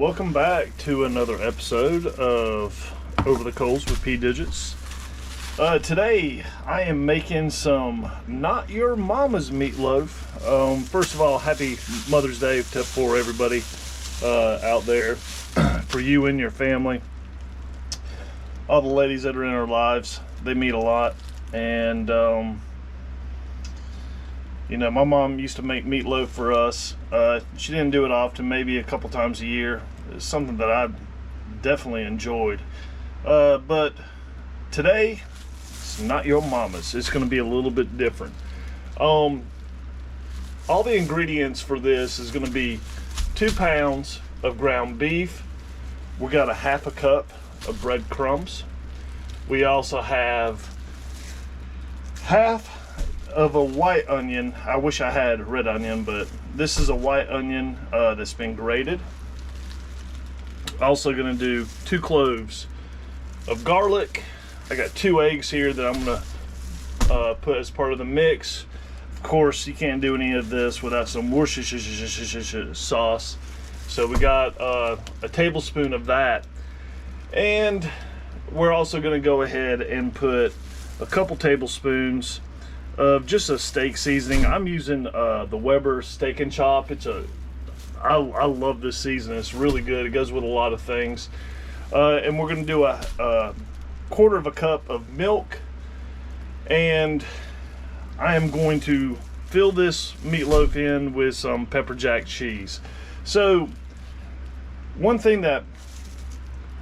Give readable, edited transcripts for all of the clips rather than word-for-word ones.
welcome back to another episode of Over the Coals with P Digits. Today I am making some Not Your Mama's meatloaf. First of all, happy Mother's Day for everybody out there, for you and your family. All the ladies that are in our lives, they mean a lot. And you know, my mom used to make meatloaf for us. She didn't do it often, maybe a couple times a year. It's something that I definitely enjoyed. But today, it's not your mama's. It's going to be a little bit different. All the ingredients for this is going to be 2 pounds of ground beef. We got a half a cup of breadcrumbs. We also have half of a white onion. I wish I had red onion, but this is a white onion that's been grated. Also gonna do 2 cloves of garlic. I got 2 eggs here that I'm gonna put as part of the mix. Of course, you can't do any of this without some Worcestershire sauce. So we got a tablespoon of that. And we're also gonna go ahead and put a couple tablespoons of just a steak seasoning. I'm using the Weber Steak and Chop. I love this seasoning. It's really good. It goes with a lot of things. And we're going to do a quarter of a cup of milk. And I am going to fill this meatloaf in with some pepper jack cheese. So one thing that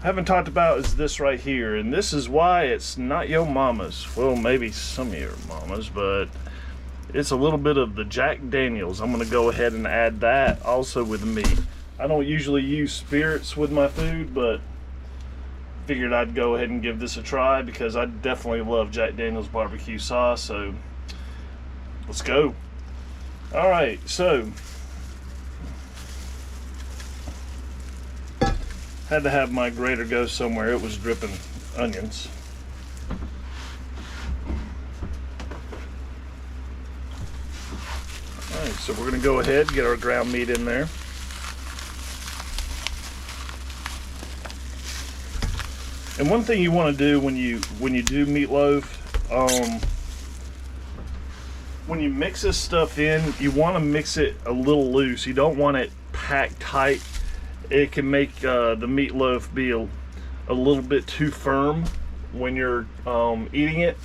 I haven't talked about is this right here, and this is why it's not your mama's. Well, maybe some of your mama's, but it's a little bit of the Jack Daniels. I'm going to go ahead and add that also with meat. I don't usually use spirits with my food, but figured I'd go ahead and give this a try because I definitely love Jack Daniels barbecue sauce. So let's go. All right, so had to have my grater go somewhere. It was dripping onions. All right, so we're gonna go ahead and get our ground meat in there. And one thing you want to do when you do meatloaf, when you mix this stuff in, you want to mix it a little loose. You don't want it packed tight. It can make the meatloaf be a little bit too firm when you're eating it.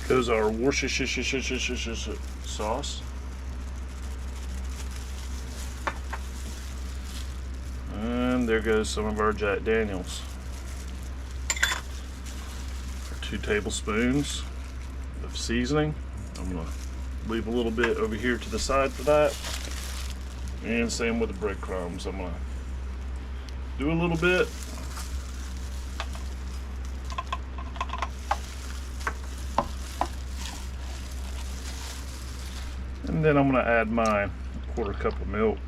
Those are Worcestershire sauce. And there goes some of our Jack Daniels. 2 tablespoons of seasoning. I'm going to leave a little bit over here to the side for that. And same with the breadcrumbs. I'm going to do a little bit. And then I'm going to add my quarter cup of milk.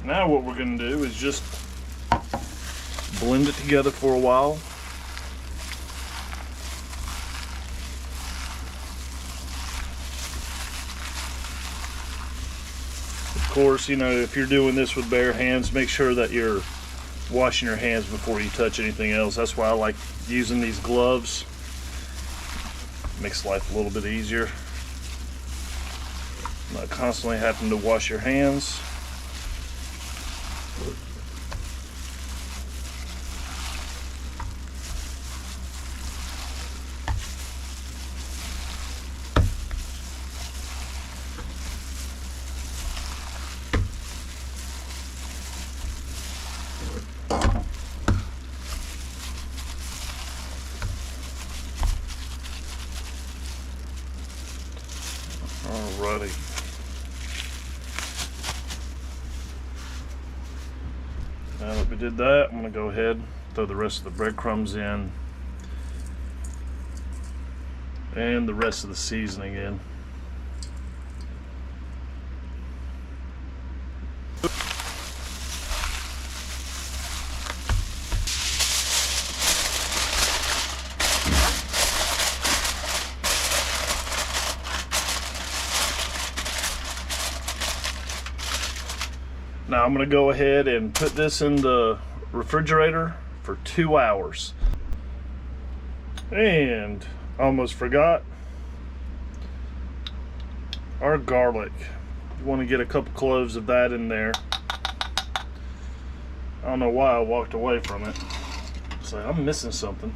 Now what we're going to do is just blend it together for a while. Of course, you know, if you're doing this with bare hands, make sure that you're washing your hands before you touch anything else. That's why I like using these gloves. Makes life a little bit easier. Not constantly having to wash your hands. Now that we did that, I'm going to go ahead and throw the rest of the breadcrumbs in and the rest of the seasoning in. Now I'm going to go ahead and put this in the refrigerator for 2 hours. And almost forgot our garlic. You want to get a couple cloves of that in there. I don't know why I walked away from it. It's like I'm missing something.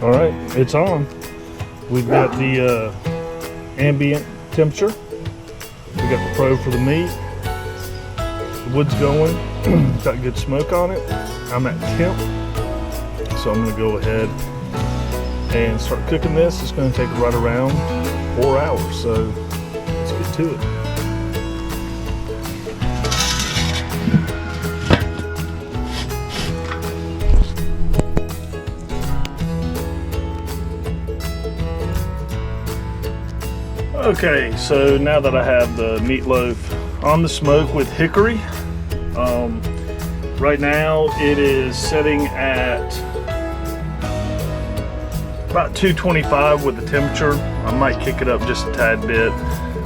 All right, it's on. We've got the ambient temperature. We got the probe for the meat. The wood's going. It's got good smoke on it. I'm at temp, so I'm gonna go ahead and start cooking this. It's gonna take right around 4 hours, so let's get to it. Okay, so now that I have the meatloaf on the smoke with hickory, right now it is setting at about 225 with the temperature. I might kick it up just a tad bit.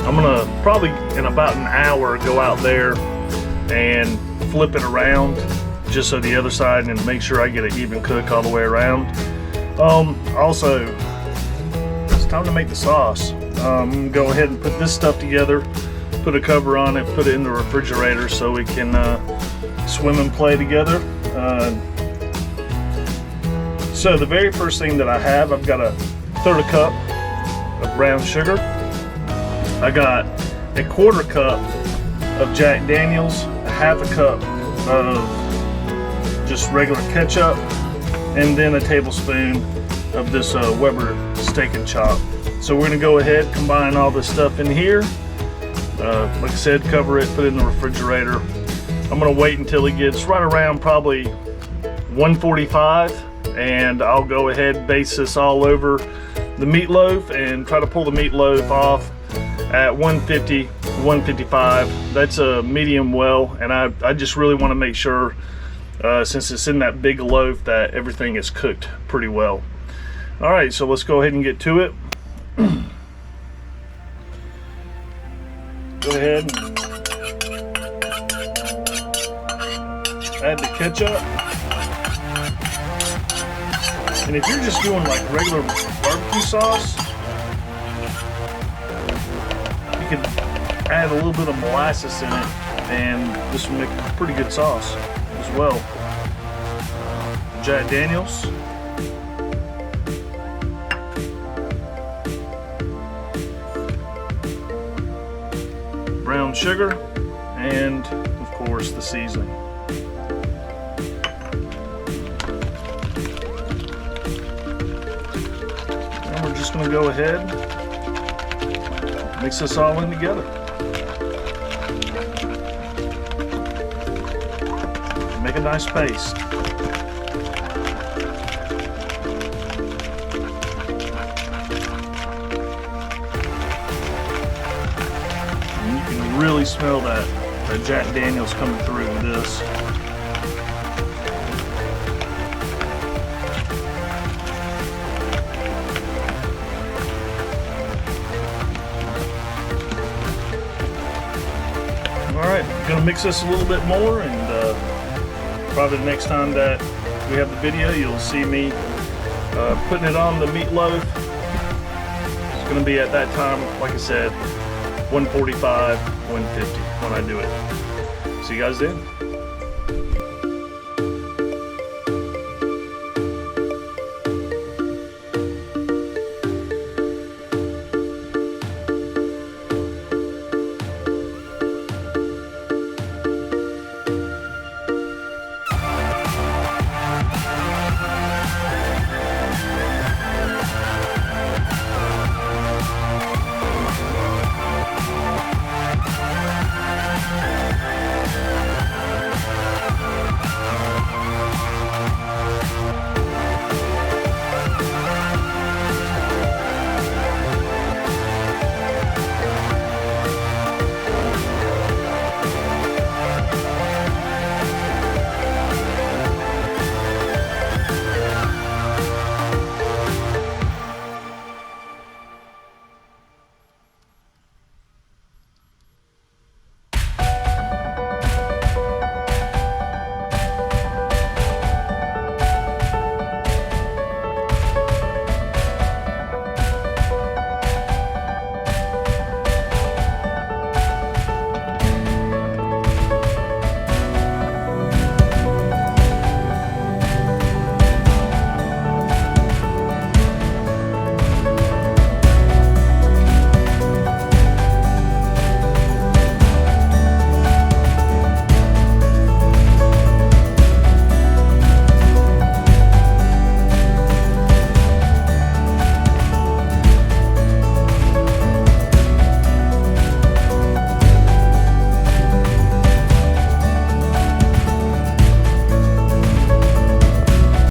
I'm gonna probably in about an hour go out there and flip it around just so the other side, and make sure I get an even cook all the way around. Also, it's time to make the sauce. I'm gonna go ahead and put this stuff together, put a cover on it, put it in the refrigerator so we can swim and play together. So the very first thing that I have, I've got a 1/3 cup of brown sugar. I got a 1/4 cup of Jack Daniels, a 1/2 cup of just regular ketchup, and then a tablespoon of this Weber Steak and Chop. So we're gonna go ahead, combine all this stuff in here. Like I said, cover it, put it in the refrigerator. I'm gonna wait until it gets right around probably 145, and I'll go ahead and base this all over the meatloaf and try to pull the meatloaf off at 150, 155. That's a medium well, and I just really want to make sure, since it's in that big loaf, that everything is cooked pretty well. All right, so let's go ahead and get to it. Go ahead and add the ketchup. And if you're just doing like regular barbecue sauce, you can add a little bit of molasses in it, and this will make a pretty good sauce as well. Jack Daniels. Brown sugar, and of course the seasoning. And we're just going to go ahead, mix this all in together. Make a nice paste. Really smell that Jack Daniels coming through with this. Alright, gonna mix this a little bit more, and probably the next time that we have the video, you'll see me putting it on the meatloaf. It's gonna be at that time, like I said, 145, 150 when I do it. See you guys then.